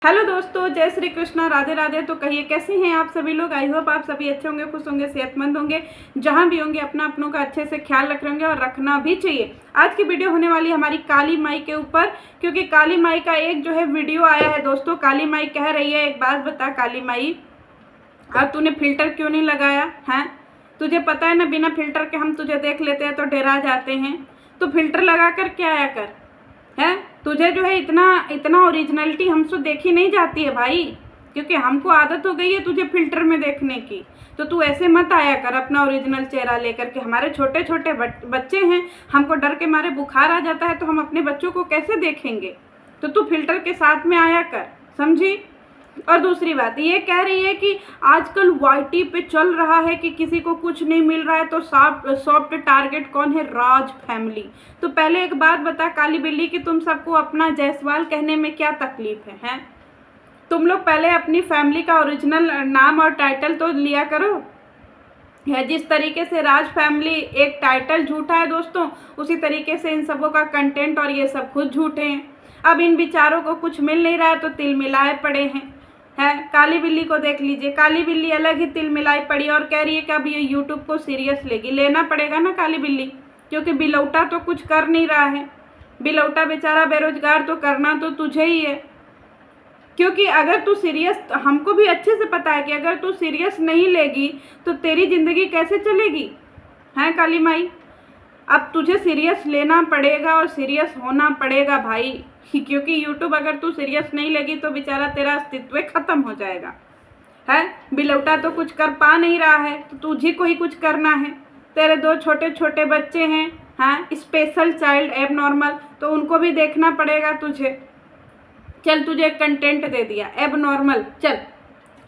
Hello दोस्तों, जय श्री कृष्णा, राधे राधे। तो कहिए कैसे हैं आप सभी लोग। आई होप आप सभी अच्छे होंगे, खुश होंगे, सेहतमंद होंगे। जहां भी होंगे अपनों का अच्छे से ख्याल रख रहे होंगे और रखना भी चाहिए। आज की वीडियो होने वाली हमारी काली माई के ऊपर, क्योंकि काली माई का एक जो है वीडियो आया है दोस्तों। काली माई कह रही है, एक बात बता काली माई, अब तूने फिल्टर क्यों नहीं लगाया है? तुझे पता है ना, बिना फिल्टर के हम तुझे देख लेते हैं तो डरा जाते हैं। तो फिल्टर लगा कर क्या आया कर है। तुझे जो है इतना ओरिजिनलिटी हमसे देखी नहीं जाती है भाई, क्योंकि हमको आदत हो गई है तुझे फिल्टर में देखने की। तो तू ऐसे मत आया कर अपना ओरिजिनल चेहरा लेकर के। हमारे छोटे छोटे बच्चे हैं, हमको डर के मारे बुखार आ जाता है, तो हम अपने बच्चों को कैसे देखेंगे? तो तू फिल्टर के साथ में आया कर, समझी। और दूसरी बात ये कह रही है कि आजकल वाईटी पे चल रहा है कि किसी को कुछ नहीं मिल रहा है, तो सॉफ्ट टारगेट कौन है? राज फैमिली। तो पहले एक बात बता काली बिल्ली कि तुम सबको अपना जायसवाल कहने में क्या तकलीफ है? तुम लोग पहले अपनी फैमिली का ओरिजिनल नाम और टाइटल तो लिया करो। है जिस तरीके से राज फैमिली एक टाइटल झूठा है दोस्तों, उसी तरीके से इन सबों का कंटेंट और ये सब खुद झूठे हैं। अब इन बेचारों को कुछ मिल नहीं रहा है तो तिल मिलाए पड़े हैं। काली बिल्ली को देख लीजिए, काली बिल्ली अलग ही तिल मिलाई पड़ी और कह रही है कि अब ये यूट्यूब को सीरियस लेगी। लेना पड़ेगा ना काली बिल्ली, क्योंकि बिलौटा तो कुछ कर नहीं रहा है। बिलौटा बेचारा बेरोजगार, तो करना तो तुझे ही है। क्योंकि अगर तू सीरियस, हमको भी अच्छे से पता है कि अगर तू सीरियस नहीं लेगी तो तेरी ज़िंदगी कैसे चलेगी है काली माई। अब तुझे सीरियस लेना पड़ेगा और सीरियस होना पड़ेगा भाई, क्योंकि यूट्यूब अगर तू सीरियस नहीं लेगी तो बेचारा तेरा अस्तित्व खत्म हो जाएगा। है बिलौटा तो कुछ कर पा नहीं रहा है, तो तुझे को ही कुछ करना है। तेरे दो छोटे छोटे बच्चे हैं, हाँ, स्पेशल चाइल्ड, एब नॉर्मल, तो उनको भी देखना पड़ेगा तुझे। चल तुझे एक कंटेंट दे दिया एब नॉर्मल, चल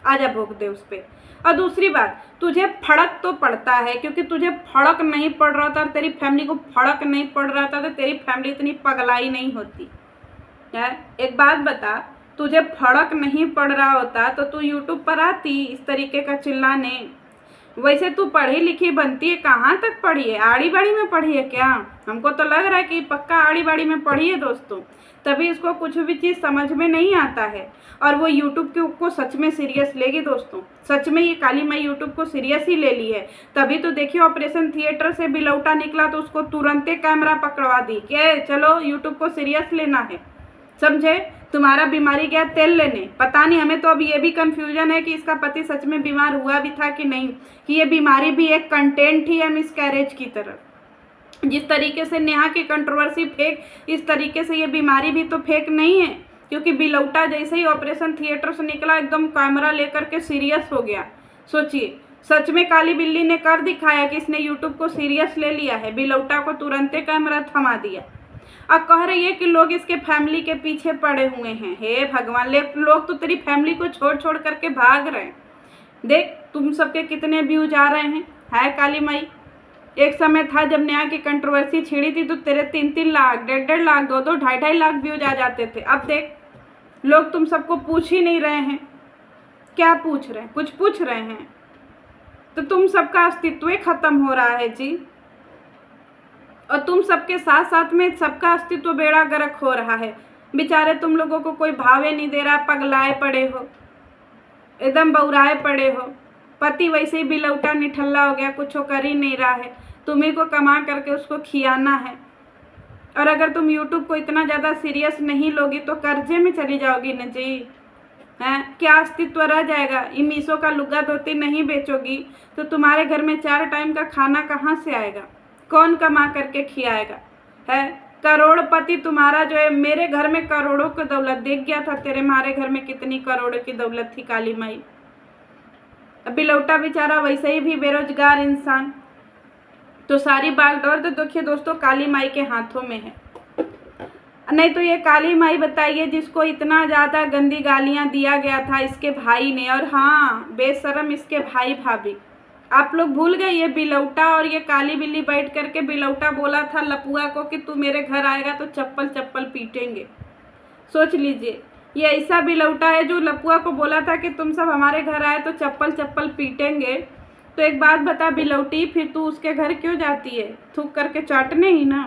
आजा भोग दे उस पर। और दूसरी बात, तुझे फर्क तो पड़ता है, क्योंकि तुझे फर्क नहीं पड़ रहा था और तेरी फैमिली को फर्क नहीं पड़ रहा था, तो तेरी फैमिली इतनी पगलाई नहीं होती है। एक बात बता, तुझे फर्क नहीं पड़ रहा होता तो तू यूट्यूब पर आती इस तरीके का चिल्लाने। वैसे तू पढ़ी लिखी बनती है, कहाँ तक पढ़ी है? आड़ी बाड़ी में पढ़ी है क्या? हमको तो लग रहा है कि पक्का आड़ी बाड़ी में पढ़ी है दोस्तों, तभी इसको कुछ भी चीज़ समझ में नहीं आता है। और वो यूट्यूब को सच में सीरियस लेगी दोस्तों। सच में ये काली माई यूट्यूब को सीरियस ही ले ली है। तभी तो देखिए, ऑपरेशन थिएटर से बिलौटा निकला तो उसको तुरंते कैमरा पकड़वा दी कि चलो यूट्यूब को सीरियस लेना है, समझे। तुम्हारा बीमारी गया तेल लेने, पता नहीं, हमें तो अब ये भी कंफ्यूजन है कि इसका पति सच में बीमार हुआ भी था कि नहीं, कि ये बीमारी भी एक कंटेंट ही है मिसकैरेज की तरह। जिस तरीके से नेहा की कंट्रोवर्सी फेक, इस तरीके से ये बीमारी भी तो फेक नहीं है, क्योंकि बिलौटा जैसे ही ऑपरेशन थिएटर से निकला एकदम कैमरा लेकर के सीरियस हो गया। सोचिए, सच में काली बिल्ली ने कर दिखाया कि इसने यूट्यूब को सीरियस ले लिया है। बिलौटा को तुरंते कैमरा थमा दिया। अब कह रही है कि लोग इसके फैमिली के पीछे पड़े हुए हैं। हे भगवान, लोग तो तेरी फैमिली को छोड़ छोड़ करके भाग रहे हैं। देख तुम सबके कितने व्यूज आ रहे हैं, है काली माई। एक समय था जब नेहा की कंट्रोवर्सी छिड़ी थी तो तेरे 3-3 लाख, 1.5 लाख, 2-2, 2.5 लाख व्यूज आ जाते थे। अब देख, लोग तुम सबको पूछ ही नहीं रहे हैं। क्या पूछ रहे हैं? कुछ पूछ रहे हैं तो तुम सबका अस्तित्व खत्म हो रहा है जी। और तुम सबके साथ साथ में सबका अस्तित्व बेड़ा गर्क हो रहा है। बेचारे तुम लोगों को कोई भावे नहीं दे रहा, पगलाए पड़े हो, एकदम बौराए पड़े हो। पति वैसे ही बिलौटा निठल्ला हो गया, कुछ कर ही नहीं रहा है, तुम्ही को कमा करके उसको खियाना है। और अगर तुम यूट्यूब को इतना ज़्यादा सीरियस नहीं लोगी तो कर्जे में चली जाओगी न जी। हैं, क्या अस्तित्व रह जाएगा? ये मीशो का लुग्गा धोती नहीं बेचोगी तो तुम्हारे घर में 4 टाइम का खाना कहाँ से आएगा? कौन कमा करके खियाएगा? है करोड़पति तुम्हारा जो है, मेरे घर में करोड़ों की दौलत देख गया था, तेरे मारे घर में कितनी करोड़ों की दौलत थी काली माई। बिलौटा बेचारा वैसे ही भी बेरोजगार इंसान। तो सारी बागडोर तो देखिए दोस्तों काली माई के हाथों में है। नहीं तो ये काली माई बताइए जिसको इतना ज़्यादा गंदी गालियाँ दिया गया था इसके भाई ने, और हाँ बेशरम इसके भाई भाभी। आप लोग भूल गए ये बिलौटा और ये काली बिल्ली बैठ करके बिलौटा बोला था लपुआ को कि तू मेरे घर आएगा तो चप्पल चप्पल पीटेंगे। सोच लीजिए, ये ऐसा बिलौटा है जो लपुआ को बोला था कि तुम सब हमारे घर आए तो चप्पल चप्पल पीटेंगे। तो एक बात बता बिलौटी, फिर तू उसके घर क्यों जाती है? थूक करके चाटने ही ना,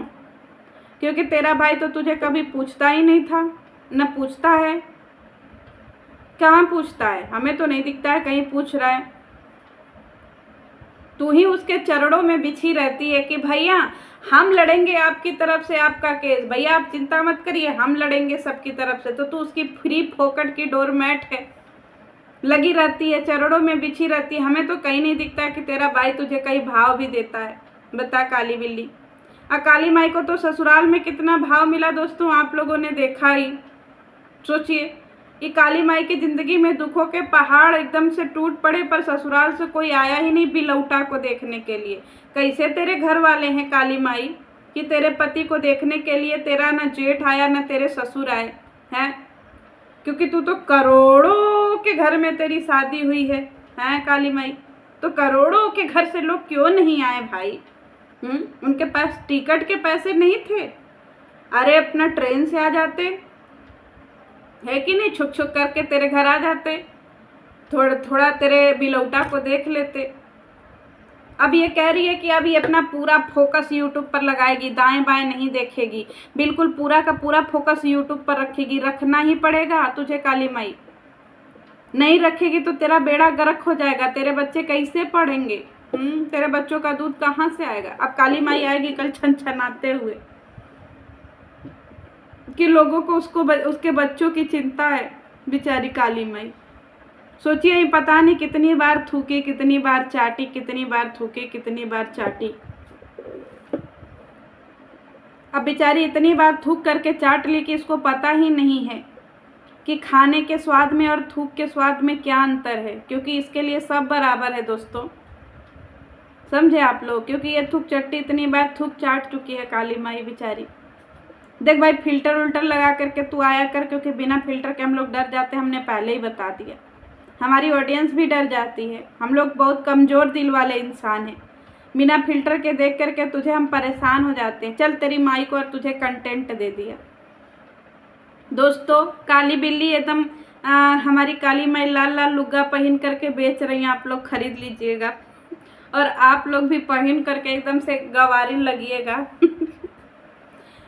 क्योंकि तेरा भाई तो तुझे कभी पूछता ही नहीं था, न पूछता है। कहाँ पूछता है? हमें तो नहीं दिखता है कहीं पूछ रहा है। तू ही उसके चरणों में बिछी रहती है कि भैया हम लड़ेंगे आपकी तरफ से आपका केस, भैया आप चिंता मत करिए हम लड़ेंगे सबकी तरफ से। तो तू उसकी फ्री फोकट की डोरमैट है, लगी रहती है, चरणों में बिछी रहती है। हमें तो कहीं नहीं दिखता कि तेरा भाई तुझे कहीं भाव भी देता है। बता काली बिल्ली। काली माई को तो ससुराल में कितना भाव मिला दोस्तों, आप लोगों ने देखा ही। सोचिए कि काली माई की ज़िंदगी में दुखों के पहाड़ एकदम से टूट पड़े, पर ससुराल से कोई आया ही नहीं बिलौटा को देखने के लिए। कैसे तेरे घर वाले हैं काली माई कि तेरे पति को देखने के लिए तेरा न जेठ आया न तेरे ससुर आए हैं? क्योंकि तू तो करोड़ों के घर में तेरी शादी हुई है काली माई, तो करोड़ों के घर से लोग क्यों नहीं आए भाई? उनके पास टिकट के पैसे नहीं थे? अरे अपना ट्रेन से आ जाते, है कि नहीं? छुक छुक करके तेरे घर आ जाते, थोड़ा थोड़ा तेरे बिलौटा को देख लेते। अब ये कह रही है कि अब ये अपना पूरा फोकस यूट्यूब पर लगाएगी, दाएं बाएं नहीं देखेगी, बिल्कुल पूरा का पूरा फोकस यूट्यूब पर रखेगी। रखना ही पड़ेगा तुझे काली माई, नहीं रखेगी तो तेरा बेड़ा गर्क हो जाएगा। तेरे बच्चे कैसे पढ़ेंगे? तेरे बच्चों का दूध कहाँ से आएगा? अब काली माई आएगी कल छनछनाते हुए कि लोगों को उसके बच्चों की चिंता है। बेचारी काली माई, सोचिए पता नहीं कितनी बार थूकी, कितनी बार चाटी, कितनी बार थूकी, कितनी बार चाटी। अब बेचारी इतनी बार थूक करके चाट ली कि इसको पता ही नहीं है कि खाने के स्वाद में और थूक के स्वाद में क्या अंतर है, क्योंकि इसके लिए सब बराबर है दोस्तों। समझे आप लोग? क्योंकि ये थूक चट्टी इतनी बार थूक चाट चुकी है काली माई बेचारी। देख भाई फिल्टर उल्टर लगा करके तू आया कर, क्योंकि बिना फिल्टर के हम लोग डर जाते हैं, हमने पहले ही बता दिया। हमारी ऑडियंस भी डर जाती है, हम लोग बहुत कमज़ोर दिल वाले इंसान हैं। बिना फिल्टर के देख करके तुझे हम परेशान हो जाते हैं। चल तेरी माई को और तुझे कंटेंट दे दिया। दोस्तों काली बिल्ली एकदम हमारी काली माई लाल लाल लुग्गा पहन करके बेच रही हैं, आप लोग खरीद लीजिएगा और आप लोग भी पहन करके एकदम से गवारिन लगिएगा।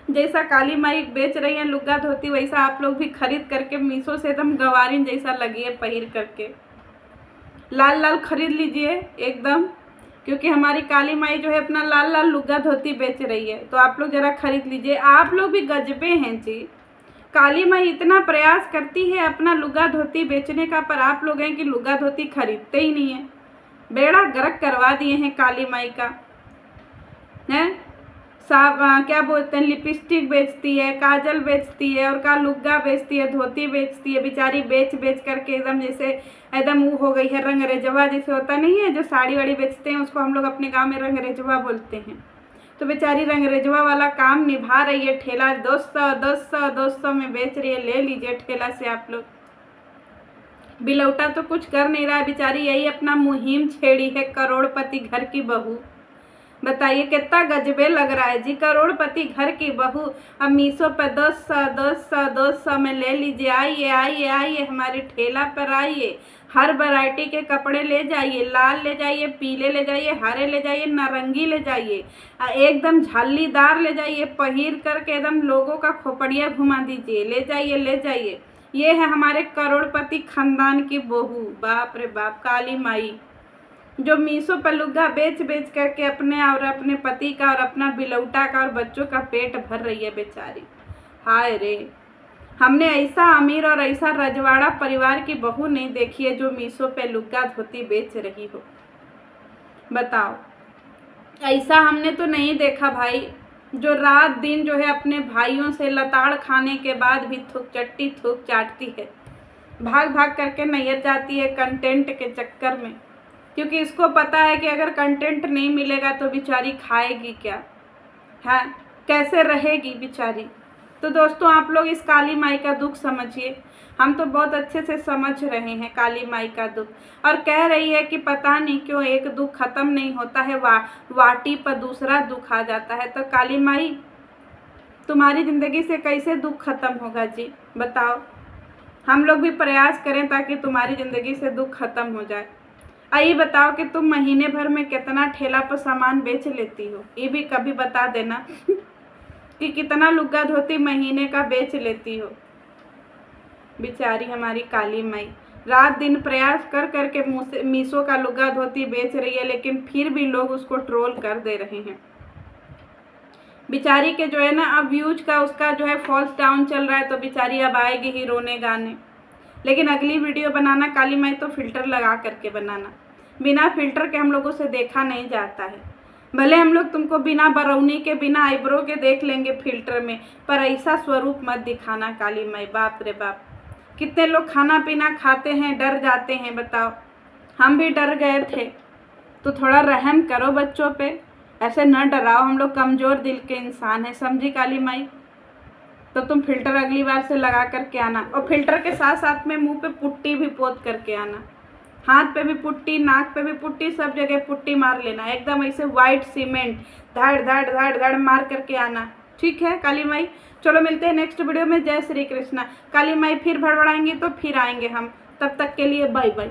जैसा काली माई बेच रही हैं लुग्गा धोती, वैसा आप लोग भी खरीद करके मीशो से एकदम गवारिन जैसा लगिए, पहिर करके लाल लाल खरीद लीजिए एकदम, क्योंकि हमारी काली माई जो है अपना लाल लाल लुग्गा धोती बेच रही है। तो आप लोग ज़रा खरीद लीजिए। आप लोग भी गजबे हैं जी, काली माई इतना प्रयास करती है अपना लुग्गा धोती बेचने का, पर आप लोग हैं कि लुग्गा धोती खरीदते ही नहीं है। बेड़ा गर्क करवा दिए हैं काली माई का। हैं क्या बोलते हैं, लिपस्टिक बेचती है, काजल बेचती है और का लुग्गा बेचती है, धोती बेचती है। बेचारी बेच बेच करके एकदम जैसे एकदम वो हो गई है, रंग रेजवा जैसे होता नहीं है, जो साड़ी वाड़ी बेचते हैं उसको हम लोग अपने गांव में रंग रेजवा बोलते हैं। तो बेचारी रंग रेजवा वाला काम निभा रही है। ठेला 200 में बेच रही है, ले लीजिए ठेला से आप लोग। बिलौटा तो कुछ कर नहीं रहा है, बेचारी यही अपना मुहिम छेड़ी है, करोड़पति घर की बहू। बताइए कितना गजबे लग रहा है जी, करोड़पति घर की बहू। अब मीशो पर 200 में ले लीजिए। आइए आइए आइए हमारे ठेला पर आइए, हर वैरायटी के कपड़े ले जाइए, लाल ले जाइए, पीले ले जाइए, हरे ले जाइए, नारंगी ले जाइए, एकदम झालीदार ले जाइए, पहिर करके एकदम लोगों का खोपड़िया घुमा दीजिए। ले जाइए ले जाइए। ये है हमारे करोड़पति खानदान की बहू। बाप रे बाप, काली माई जो मीशो पर लुग्गा बेच बेच करके अपने और अपने पति का और अपना बिलौटा का और बच्चों का पेट भर रही है बेचारी। हाय रे, हमने ऐसा अमीर और ऐसा रजवाड़ा परिवार की बहू नहीं देखी है जो मीशो पे लुग्गा धोती बेच रही हो। बताओ, ऐसा हमने तो नहीं देखा भाई, जो रात दिन जो है अपने भाइयों से लताड़ खाने के बाद भी थूक चाटती है, भाग भाग करके नैहर जाती है कंटेंट के चक्कर में, क्योंकि इसको पता है कि अगर कंटेंट नहीं मिलेगा तो बेचारी खाएगी क्या, है कैसे रहेगी बेचारी। तो दोस्तों आप लोग इस काली माई का दुख समझिए। हम तो बहुत अच्छे से समझ रहे हैं काली माई का दुख, और कह रही है कि पता नहीं क्यों एक दुख ख़त्म नहीं होता है, वाटी पर दूसरा दुख आ जाता है। तो काली माई तुम्हारी ज़िंदगी से कैसे दुख ख़त्म होगा जी, बताओ। हम लोग भी प्रयास करें ताकि तुम्हारी ज़िंदगी से दुख ख़त्म हो जाए। आइए बताओ कि तुम महीने भर में कितना ठेला पर सामान बेच लेती हो, ये भी कभी बता देना कि कितना लुग्गा धोती महीने का बेच लेती हो। बेचारी हमारी काली माई रात दिन प्रयास कर कर के मीशो का लुगा धोती बेच रही है, लेकिन फिर भी लोग उसको ट्रोल कर दे रहे हैं। बेचारी के जो है ना अब व्यूज का उसका जो है फॉल्स डाउन चल रहा है, तो बेचारी अब आएगी ही रोने गाने। लेकिन अगली वीडियो बनाना काली माई तो फिल्टर लगा करके बनाना, बिना फिल्टर के हम लोगों से देखा नहीं जाता है। भले हम लोग तुमको बिना बरौनी के बिना आईब्रो के देख लेंगे फिल्टर में, पर ऐसा स्वरूप मत दिखाना काली माई। बाप रे बाप, कितने लोग खाना पीना खाते हैं डर जाते हैं, बताओ। हम भी डर गए थे, तो थोड़ा रहम करो बच्चों पे, ऐसे न डराओ, हम लोग कमज़ोर दिल के इंसान हैं, समझी काली माई। तो तुम फिल्टर अगली बार से लगा करके आना, और फिल्टर के साथ साथ में मुंह पे पुट्टी भी पोत करके आना, हाथ पे भी पुट्टी, नाक पे भी पुट्टी, सब जगह पुट्टी मार लेना, एकदम ऐसे वाइट सीमेंट धड़ धड़ धड़ धड़ मार करके आना, ठीक है काली माई। चलो मिलते हैं नेक्स्ट वीडियो में। जय श्री कृष्णा। काली माई फिर भड़बड़ाएंगी तो फिर आएंगे हम, तब तक के लिए बाय बाय।